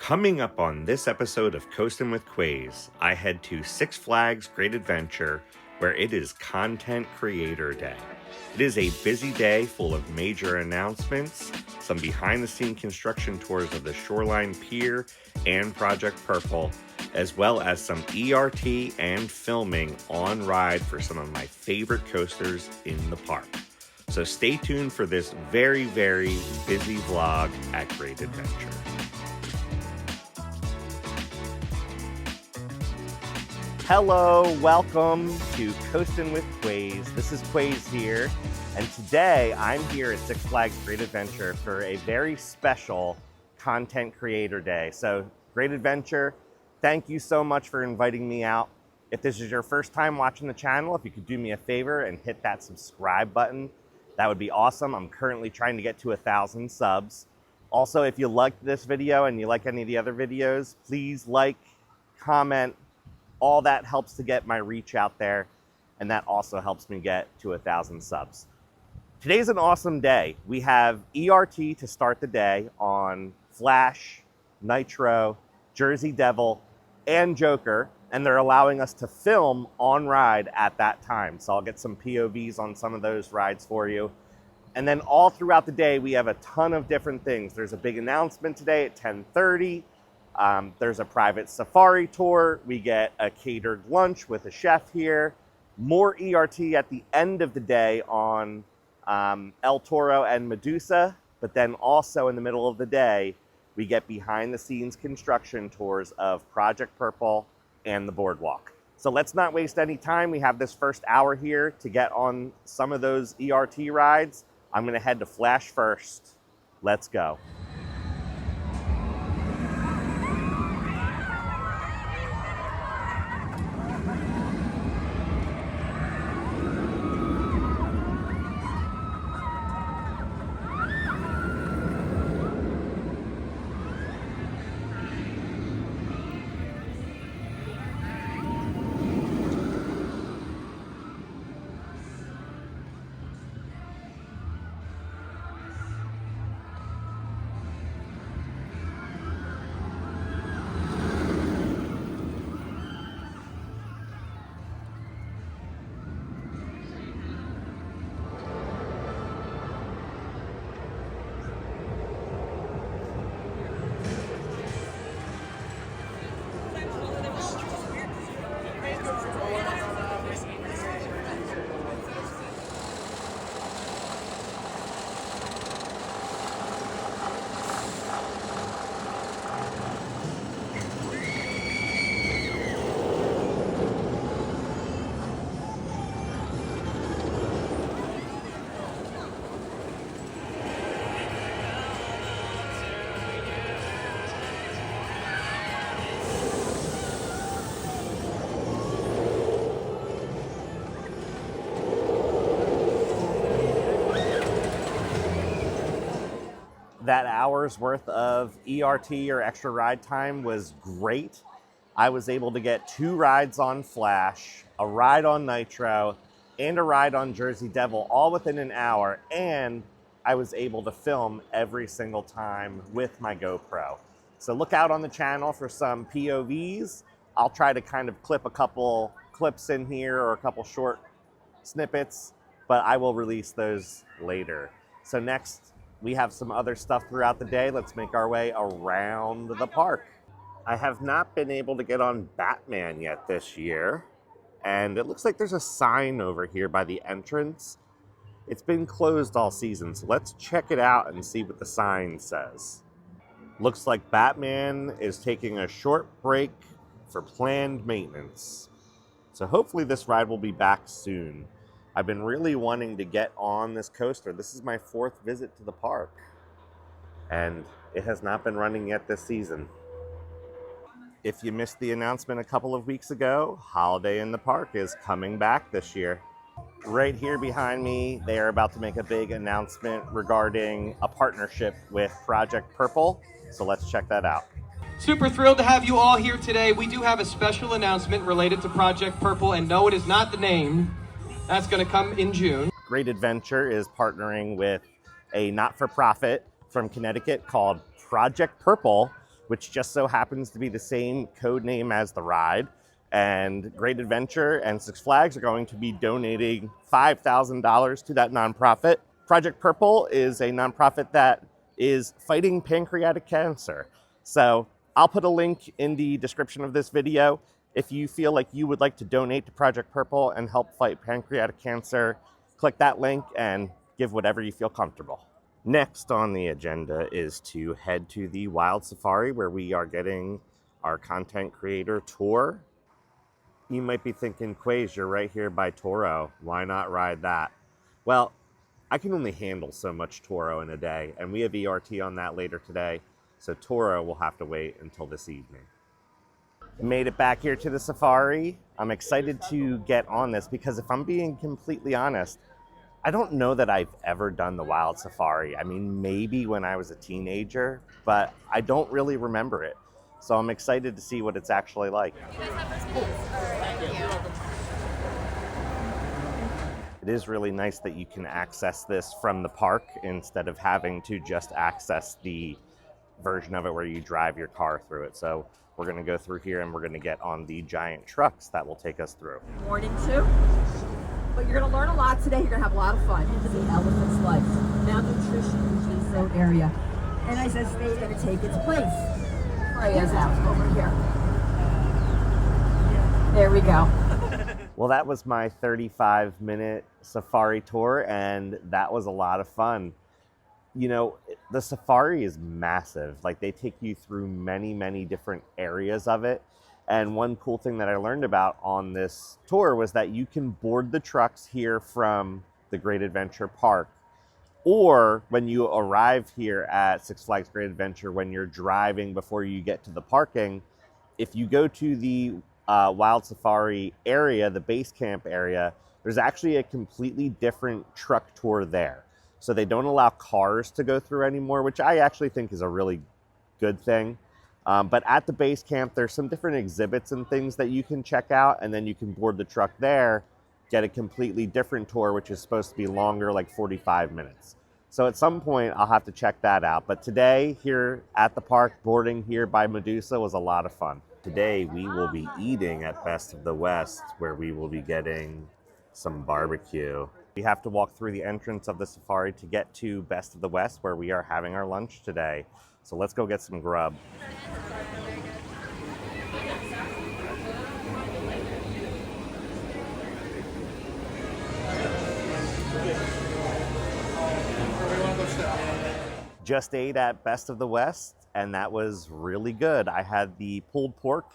Coming up on this episode of Coastin With Quayz, I head to Six Flags Great Adventure, where it is Content Creator Day. It is a busy day full of major announcements, some behind-the-scene construction tours of the Shoreline Pier and Project Purple, as well as some ERT and filming on ride for some of my favorite coasters in the park. So stay tuned for this very, very busy vlog at Great Adventure. Hello, welcome to Coastin With Quayz. This is Quayz here, and today I'm here at Six Flags Great Adventure for a very special Content Creator Day. So, Great Adventure, thank you so much for inviting me out. If this is your first time watching the channel, if you could do me a favor and hit that subscribe button, that would be awesome. I'm currently trying to get to 1,000 subs. Also, if you liked this video and you like any of the other videos, please like, comment. All that helps to get my reach out there, and that also helps me get to 1,000 subs. Today's an awesome day. We have ERT to start the day on Flash, Nitro, Jersey Devil, and Joker, and they're allowing us to film on ride at that time. So I'll get some POVs on some of those rides for you. And then all throughout the day, we have a ton of different things. There's a big announcement today at 10:30. There's a private safari tour. We get a catered lunch with a chef here. More ERT at the end of the day on El Toro and Medusa. But then also in the middle of the day, we get behind the scenes construction tours of Project Purple and the boardwalk. So let's not waste any time. We have this first hour here to get on some of those ERT rides. I'm gonna head to Flash first. Let's go. That hour's worth of ERT or extra ride time was great. I was able to get 2 rides on Flash, a ride on Nitro, and a ride on Jersey Devil all within an hour, and I was able to film every single time with my GoPro. So look out on the channel for some POVs. I'll try to kind of clip a couple clips in here or a couple short snippets, but I will release those later. So next, we have some other stuff throughout the day. Let's make our way around the park. I have not been able to get on Batman yet this year, and it looks like there's a sign over here by the entrance. It's been closed all season, so let's check it out and see what the sign says. Looks like Batman is taking a short break for planned maintenance. So hopefully this ride will be back soon. I've been really wanting to get on this coaster. This is my 4th visit to the park, and it has not been running yet this season. If you missed the announcement a couple of weeks ago, Holiday in the Park is coming back this year. Right here behind me, they are about to make a big announcement regarding a partnership with Project Purple, so let's check that out. Super thrilled to have you all here today. We do have a special announcement related to Project Purple, and no, it is not the name. That's going to come in June. Great Adventure is partnering with a not-for-profit from Connecticut called Project Purple which just so happens to be the same code name as the ride. And Great Adventure and Six Flags are going to be donating $5,000 to that nonprofit. Project Purple is a nonprofit that is fighting pancreatic cancer. So I'll put a link in the description of this video. If you feel like you would like to donate to Project Purple and help fight pancreatic cancer, click that link and give whatever you feel comfortable. Next on the agenda is to head to the Wild Safari, where we are getting our content creator tour. You might be thinking, Quayz, you're right here by Toro. Why not ride that? Well, I can only handle so much Toro in a day, and we have ERT on that later today, so Toro will have to wait until this evening. Made it back here to the safari. I'm excited to get on this because if I'm being completely honest, I don't know that I've ever done the Wild Safari. I mean, maybe when I was a teenager, but I don't really remember it. So I'm excited to see what it's actually like. It is really nice that you can access this from the park instead of having to just access the version of it where you drive your car through it. So we're gonna go through here and we're gonna get on the giant trucks that will take us through. Morning too. But you're gonna learn a lot today. You're gonna have a lot of fun. Into the elephant's life, malnutrition zone area. And as I say, it's gonna take its place. Freya's out over here. There we go. Well, that was my 35-minute safari tour, and that was a lot of fun. You know, the safari is massive. Like, they take you through many, many different areas of it. And one cool thing that I learned about on this tour was that you can board the trucks here from the Great Adventure Park, or when you arrive here at Six Flags Great Adventure, when you're driving before you get to the parking, if you go to the Wild Safari area, the base camp area, there's actually a completely different truck tour there. So they don't allow cars to go through anymore, which I actually think is a really good thing. But at the base camp, there's some different exhibits and things that you can check out, and then you can board the truck there, get a completely different tour, which is supposed to be longer, like 45 minutes. So at some point, I'll have to check that out. But today, here at the park, boarding here by Medusa was a lot of fun. Today, we will be eating at Best of the West, where we will be getting some barbecue. We have to walk through the entrance of the safari to get to Best of the West, where we are having our lunch today. So let's go get some grub. Just ate at Best of the West, and that was really good. I had the pulled pork,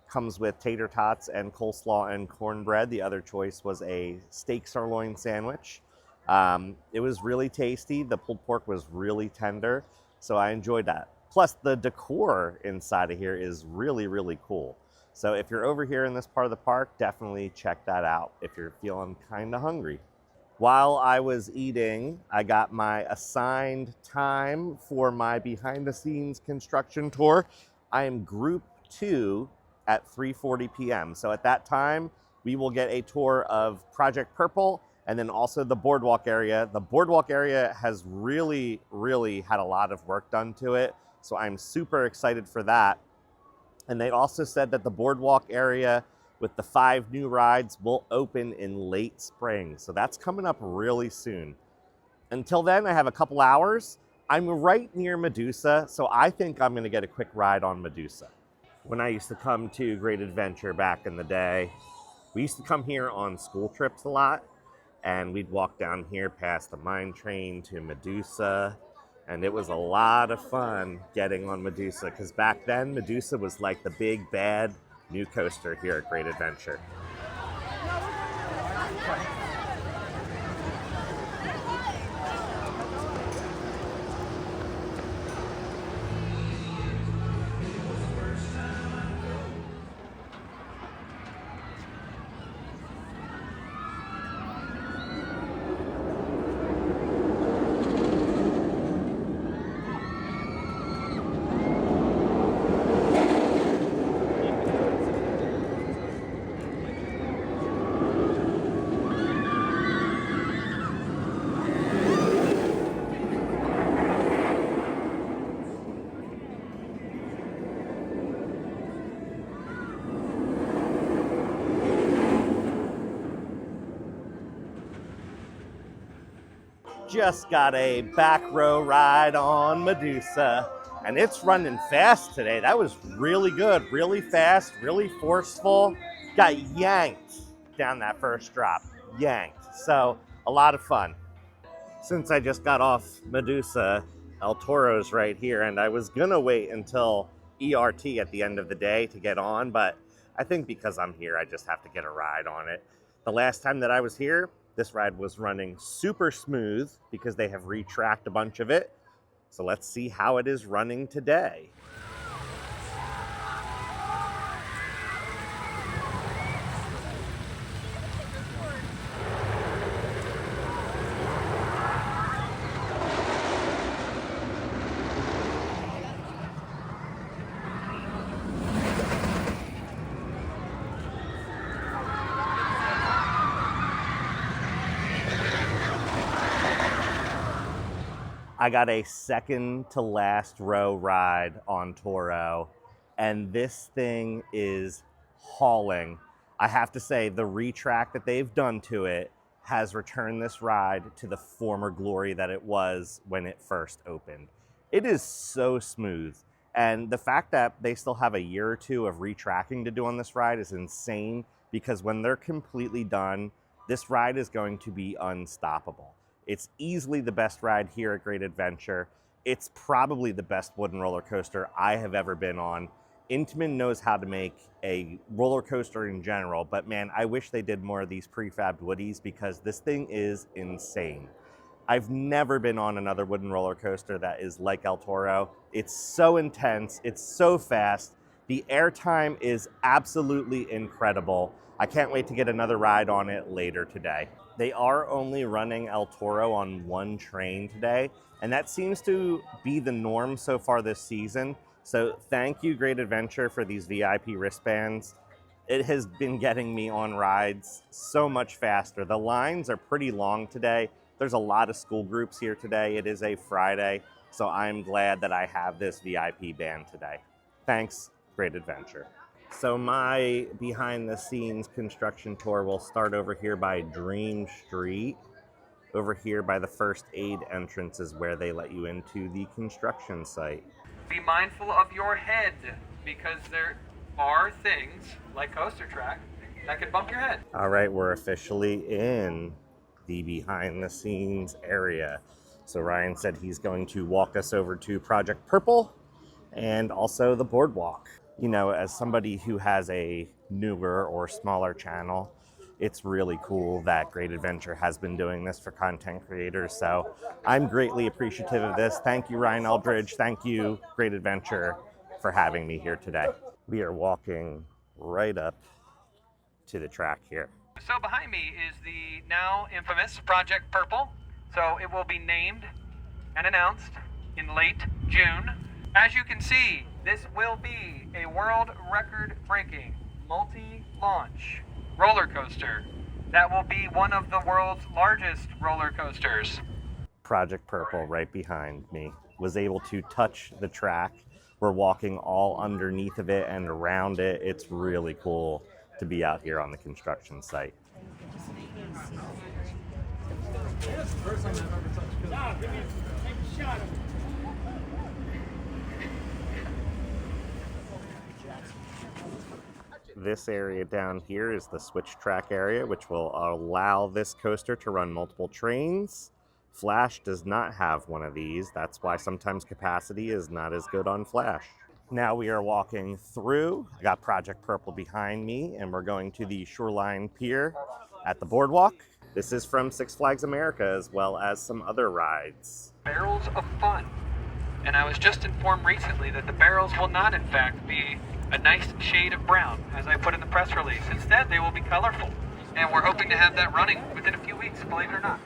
comes with tater tots and coleslaw and cornbread. The other choice was a steak sirloin sandwich. It was really tasty. The pulled pork was really tender, so I enjoyed that. Plus, the decor inside of here is really, really cool. So if you're over here in this part of the park, definitely check that out if you're feeling kind of hungry. While I was eating, I got my assigned time for my behind-the-scenes construction tour. I am Group 2 at 3:40 p.m. So at that time, we will get a tour of Project Purple and then also the boardwalk area. The boardwalk area has really, really had a lot of work done to it. So I'm super excited for that. And they also said that the boardwalk area with the 5 new rides will open in late spring. So that's coming up really soon. Until then, I have a couple hours. I'm right near Medusa, so I think I'm gonna get a quick ride on Medusa. When I used to come to Great Adventure back in the day, we used to come here on school trips a lot, and we'd walk down here past the mine train to Medusa, and it was a lot of fun getting on Medusa, because back then, Medusa was like the big, bad new coaster here at Great Adventure. just got a back row ride on Medusa, and it's running fast today. That was really good, really fast, really forceful. Got yanked down that first drop, yanked. So a lot of fun. Since I just got off Medusa, El Toro's right here, and I was gonna wait until ERT at the end of the day to get on, but I think because I'm here, I just have to get a ride on it. The last time that I was here, this ride was running super smooth because they have retracked a bunch of it. So let's see how it is running today. I got a second to last row ride on Toro, and this thing is hauling. I have to say, the retrack that they've done to it has returned this ride to the former glory that it was when it first opened. It is so smooth, and the fact that they still have a year or two of retracking to do on this ride is insane, because when they're completely done, this ride is going to be unstoppable. It's easily the best ride here at Great Adventure. It's probably the best wooden roller coaster I have ever been on. Intamin knows how to make a roller coaster in general, but man, I wish they did more of these prefabbed woodies because this thing is insane. I've never been on another wooden roller coaster that is like El Toro. It's so intense, it's so fast. The airtime is absolutely incredible. I can't wait to get another ride on it later today. They are only running El Toro on one train today, and that seems to be the norm so far this season. So thank you, Great Adventure, for these VIP wristbands. It has been getting me on rides so much faster. The lines are pretty long today. There's a lot of school groups here today. It is a Friday, so I'm glad that I have this VIP band today. Thanks, Great Adventure. So my behind the scenes construction tour will start over here by Dream Street. Over here by the first aid entrance is where they let you into the construction site. Be mindful of your head, because there are things like coaster track that could bump your head. All right, we're officially in the behind the scenes area. So Ryan said he's going to walk us over to Project Purple and also the boardwalk. You know, as somebody who has a newer or smaller channel, it's really cool that Great Adventure has been doing this for content creators. So I'm greatly appreciative of this. Thank you, Ryan Eldridge. Thank you, Great Adventure, for having me here today. We are walking right up to the track here. So behind me is the now infamous Project Purple. So it will be named and announced in late June. As you can see, this will be a world record-breaking multi-launch roller coaster that will be one of the world's largest roller coasters. Project Purple right behind me was able to touch the track. We're walking all underneath of it and around it. It's really cool to be out here on the construction site. This area down here is the switch track area, which will allow this coaster to run multiple trains. Flash does not have one of these. That's why sometimes capacity is not as good on Flash. Now we are walking through. I got Project Purple behind me, and we're going to the Shoreline Pier at the boardwalk. This is from Six Flags America, as well as some other rides. Barrels of fun. And I was just informed recently that the barrels will not, in fact, be a nice shade of brown, as I put in the press release. Instead, they will be colorful. And we're hoping to have that running within a few weeks, believe it or not.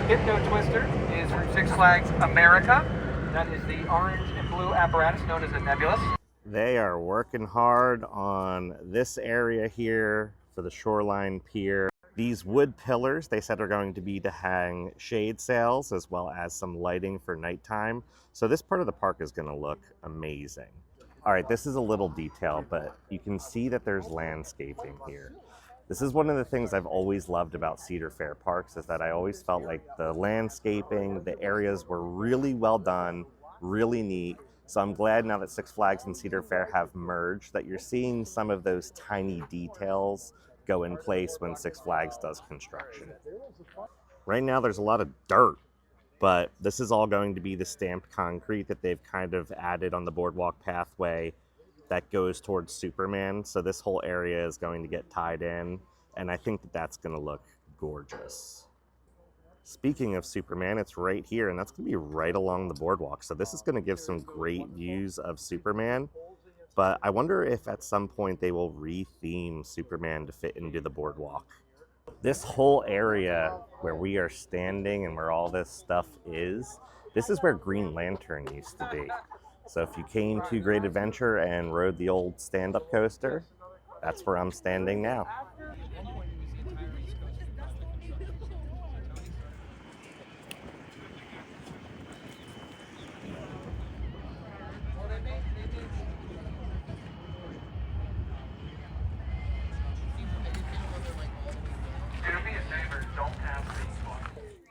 Hypno Twister is from Six Flags America. That is the orange and blue apparatus known as the Nebulous. They are working hard on this area here for the Shoreline Pier. These wood pillars, they said, are going to be to hang shade sails as well as some lighting for nighttime. So this part of the park is going to look amazing. All right, this is a little detail, but you can see that there's landscaping here. This is one of the things I've always loved about Cedar Fair parks, is that I always felt like the landscaping, the areas were really well done, really neat. So I'm glad now that Six Flags and Cedar Fair have merged that you're seeing some of those tiny details go in place when Six Flags does construction. Right now there's a lot of dirt, but this is all going to be the stamped concrete that they've kind of added on the boardwalk pathway that goes towards Superman. So this whole area is going to get tied in, and I think that that's going to look gorgeous. Speaking of Superman, it's right here, and that's going to be right along the boardwalk. So this is going to give some great views of Superman, but I wonder if at some point they will re-theme Superman to fit into the boardwalk. This whole area where we are standing and where all this stuff is, this is where Green Lantern used to be. So if you came to Great Adventure and rode the old stand-up coaster, that's where I'm standing now.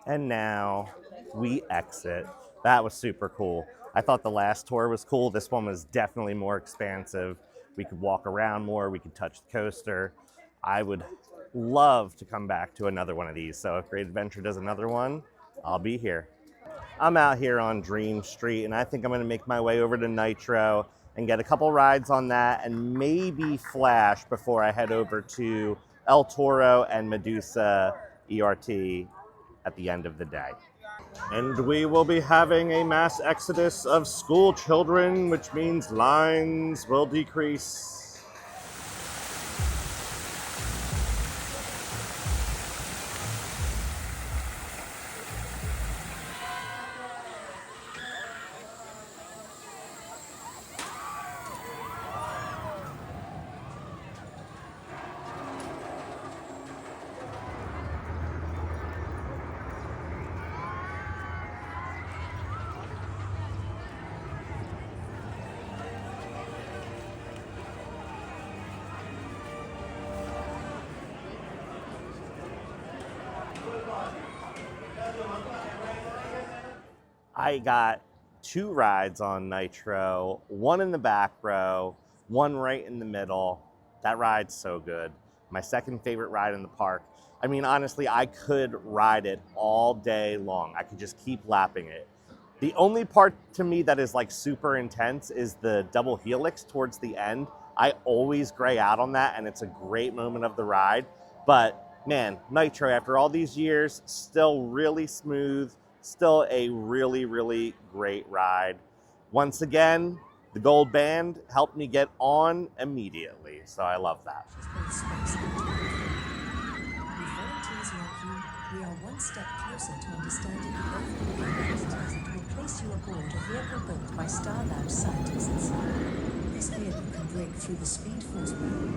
And now we exit. That was super cool. I thought the last tour was cool. This one was definitely more expansive. We could walk around more, we could touch the coaster. I would love to come back to another one of these. So if Great Adventure does another one, I'll be here. I'm out here on Dream Street, and I think I'm gonna make my way over to Nitro and get a couple rides on that and maybe Flash before I head over to El Toro and Medusa ERT at the end of the day. And we will be having a mass exodus of school children, which means lines will decrease. I got 2 rides on Nitro, one in the back row, one right in the middle. That ride's so good. My second favorite ride in the park. I mean, honestly, I could ride it all day long. I could just keep lapping it. The only part to me that is like super intense is the double helix towards the end. I always gray out on that, and it's a great moment of the ride. But man, Nitro, after all these years, still really smooth. Still a really, really great ride. Once again, the gold band helped me get on immediately, so I love that. With volunteers like you, we are one step closer to understanding the overall capabilities that will place you aboard a vehicle built by Star Lab scientists. This vehicle can break through the Speed Force barrier.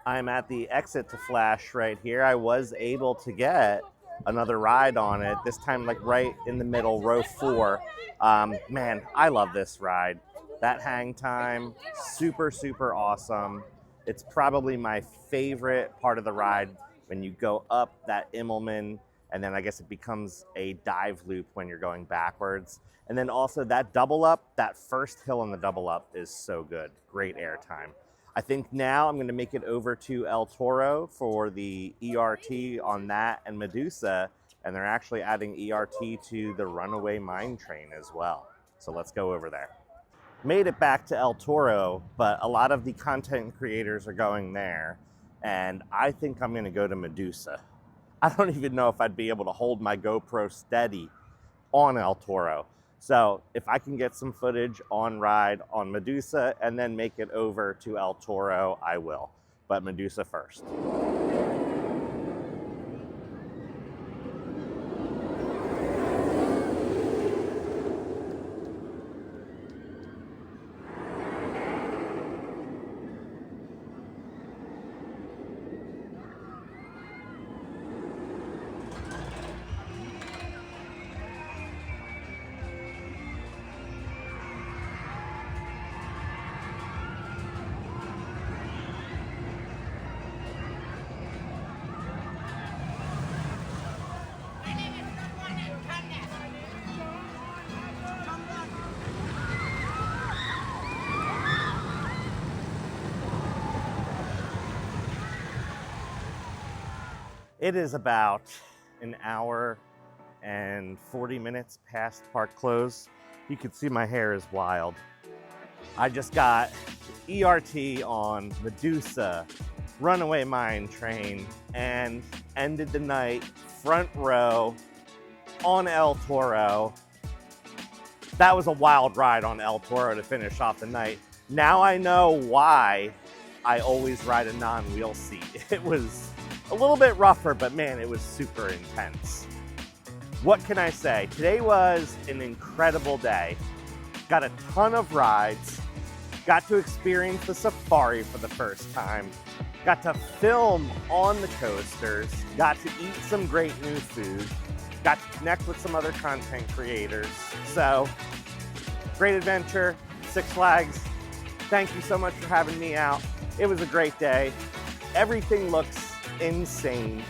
I'm at the exit to Flash right here. I was able to get another ride on it, this time like right in the middle, row 4. Man, I love this ride. That hang time, super, super awesome. It's probably my favorite part of the ride when you go up that Immelman, and then I guess it becomes a dive loop when you're going backwards. And then also that double up, that first hill on the double up is so good. Great air time. I think now I'm going to make it over to El Toro for the ERT on that and Medusa, and they're actually adding ERT to the Runaway Mine Train as well. So let's go over there. Made it back to El Toro, but a lot of the content creators are going there, and I think I'm going to go to Medusa. I don't even know if I'd be able to hold my GoPro steady on El Toro. So if I can get some footage on ride on Medusa and then make it over to El Toro, I will. But Medusa first. It is about an hour and 40 minutes past park close. You can see my hair is wild. I just got ERT on Medusa, Runaway Mine Train, and ended the night front row on El Toro. That was a wild ride on El Toro to finish off the night. Now I know why I always ride a non-wheel seat. It was a little bit rougher, but man, it was super intense. What can I say? Today was an incredible day. Got a ton of rides. Got to experience the safari for the first time. Got to film on the coasters. Got to eat some great new food. Got to connect with some other content creators. So, great adventure, Six Flags. Thank you so much for having me out. It was a great day. Everything looks insane.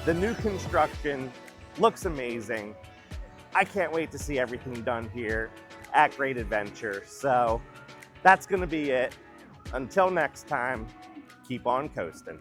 The new construction looks amazing. I can't wait to see everything done here at Great Adventure. So that's gonna be it. Until next time, keep on coasting.